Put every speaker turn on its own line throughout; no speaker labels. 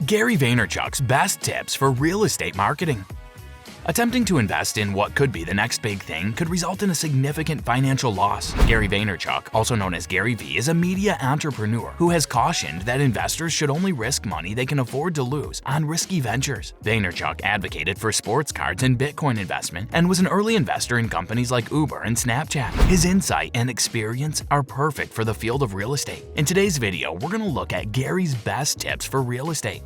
Gary Vaynerchuk's best tips for real estate marketing. Attempting to invest in what could be the next big thing could result in a significant financial loss. Gary Vaynerchuk, also known as Gary V, is a media entrepreneur who has cautioned that investors should only risk money they can afford to lose on risky ventures. Vaynerchuk advocated for sports cards and Bitcoin investment and was an early investor in companies like Uber and Snapchat. His insight and experience are perfect for the field of real estate. In today's video, we're going to look at Gary's best tips for real estate.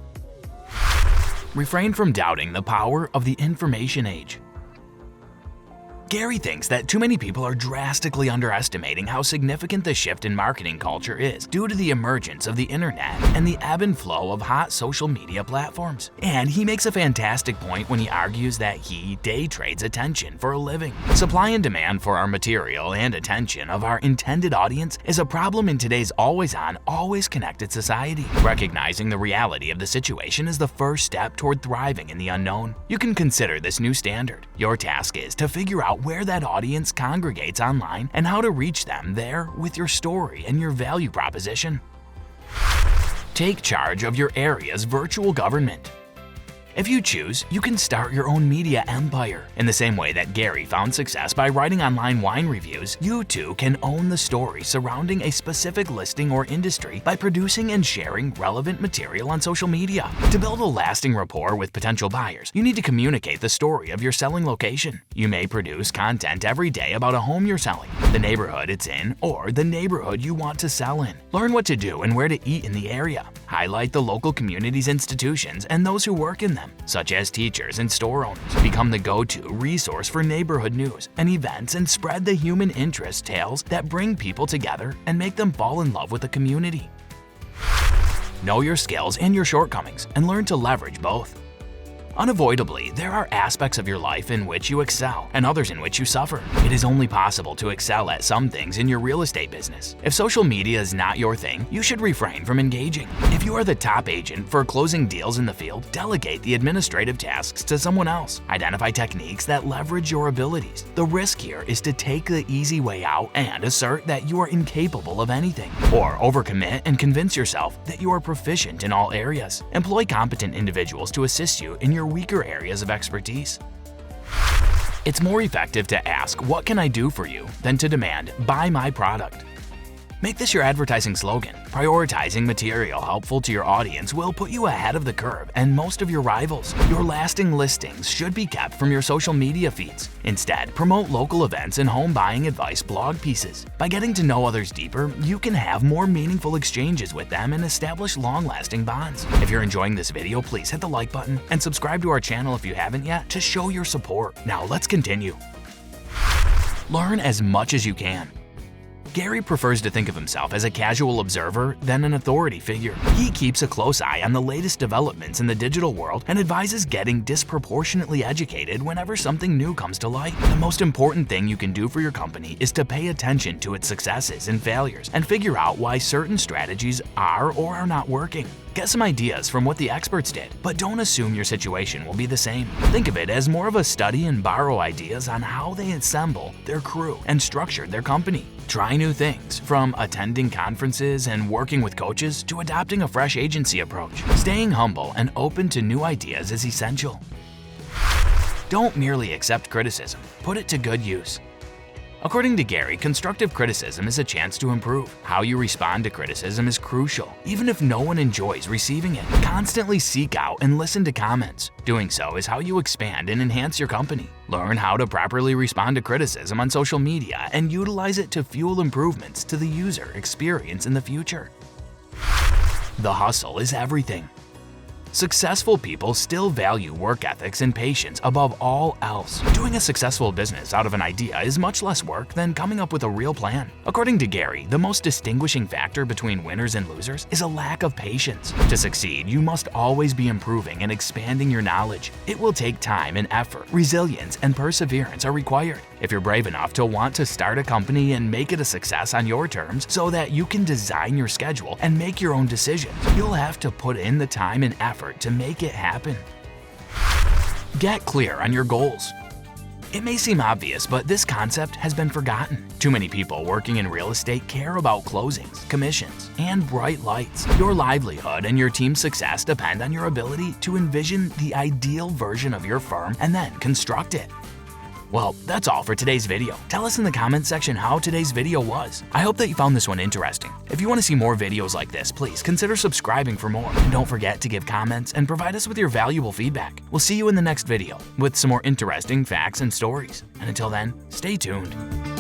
Refrain from doubting the power of the information age. Gary thinks that too many people are drastically underestimating how significant the shift in marketing culture is due to the emergence of the internet and the ebb and flow of hot social media platforms. And he makes a fantastic point when he argues that he day trades attention for a living. Supply and demand for our material and attention of our intended audience is a problem in today's always-on, always-connected society. Recognizing the reality of the situation is the first step toward thriving in the unknown. You can consider this new standard. Your task is to figure out where that audience congregates online and how to reach them there with your story and your value proposition. Take charge of your area's virtual government. If you choose, you can start your own media empire. In the same way that Gary found success by writing online wine reviews, you too can own the story surrounding a specific listing or industry by producing and sharing relevant material on social media. To build a lasting rapport with potential buyers, you need to communicate the story of your selling location. You may produce content every day about a home you're selling, the neighborhood it's in, or the neighborhood you want to sell in. Learn what to do and where to eat in the area. Highlight the local community's institutions and those who work in them, such as teachers and store owners. Become the go-to resource for neighborhood news and events and spread the human interest tales that bring people together and make them fall in love with the community. Know your skills and your shortcomings and learn to leverage both. Unavoidably, there are aspects of your life in which you excel and others in which you suffer. It is only possible to excel at some things in your real estate business. If social media is not your thing, you should refrain from engaging. If you are the top agent for closing deals in the field, delegate the administrative tasks to someone else. Identify techniques that leverage your abilities. The risk here is to take the easy way out and assert that you are incapable of anything, or overcommit and convince yourself that you are proficient in all areas. Employ competent individuals to assist you in your weaker areas of expertise. It's more effective to ask, "What can I do for you?" than to demand, "Buy my product." Make this your advertising slogan. Prioritizing material helpful to your audience will put you ahead of the curve and most of your rivals. Your lasting listings should be kept from your social media feeds. Instead, promote local events and home buying advice blog pieces. By getting to know others deeper, you can have more meaningful exchanges with them and establish long-lasting bonds. If you're enjoying this video, please hit the like button and subscribe to our channel if you haven't yet to show your support. Now let's continue. Learn as much as you can. Gary prefers to think of himself as a casual observer than an authority figure. He keeps a close eye on the latest developments in the digital world and advises getting disproportionately educated whenever something new comes to light. The most important thing you can do for your company is to pay attention to its successes and failures and figure out why certain strategies are or are not working. Get some ideas from what the experts did, but don't assume your situation will be the same. Think of it as more of a study and borrow ideas on how they assemble their crew and structure their company. Try new things, from attending conferences and working with coaches to adopting a fresh agency approach. Staying humble and open to new ideas is essential. Don't merely accept criticism, put it to good use. According to Gary, constructive criticism is a chance to improve. How you respond to criticism is crucial, even if no one enjoys receiving it. Constantly seek out and listen to comments. Doing so is how you expand and enhance your company. Learn how to properly respond to criticism on social media and utilize it to fuel improvements to the user experience in the future. The hustle is everything. Successful people still value work ethics and patience above all else. Doing a successful business out of an idea is much less work than coming up with a real plan. According to Gary, the most distinguishing factor between winners and losers is a lack of patience. To succeed, you must always be improving and expanding your knowledge. It will take time and effort. Resilience and perseverance are required. If you're brave enough to want to start a company and make it a success on your terms so that you can design your schedule and make your own decisions, you'll have to put in the time and effort to make it happen. Get clear on your goals. It may seem obvious, but this concept has been forgotten. Too many people working in real estate care about closings, commissions, and bright lights. Your livelihood and your team's success depend on your ability to envision the ideal version of your firm and then construct it. Well, that's all for today's video. Tell us in the comments section how today's video was. I hope that you found this one interesting. If you want to see more videos like this, please consider subscribing for more. And don't forget to give comments and provide us with your valuable feedback. We'll see you in the next video with some more interesting facts and stories. And until then, stay tuned.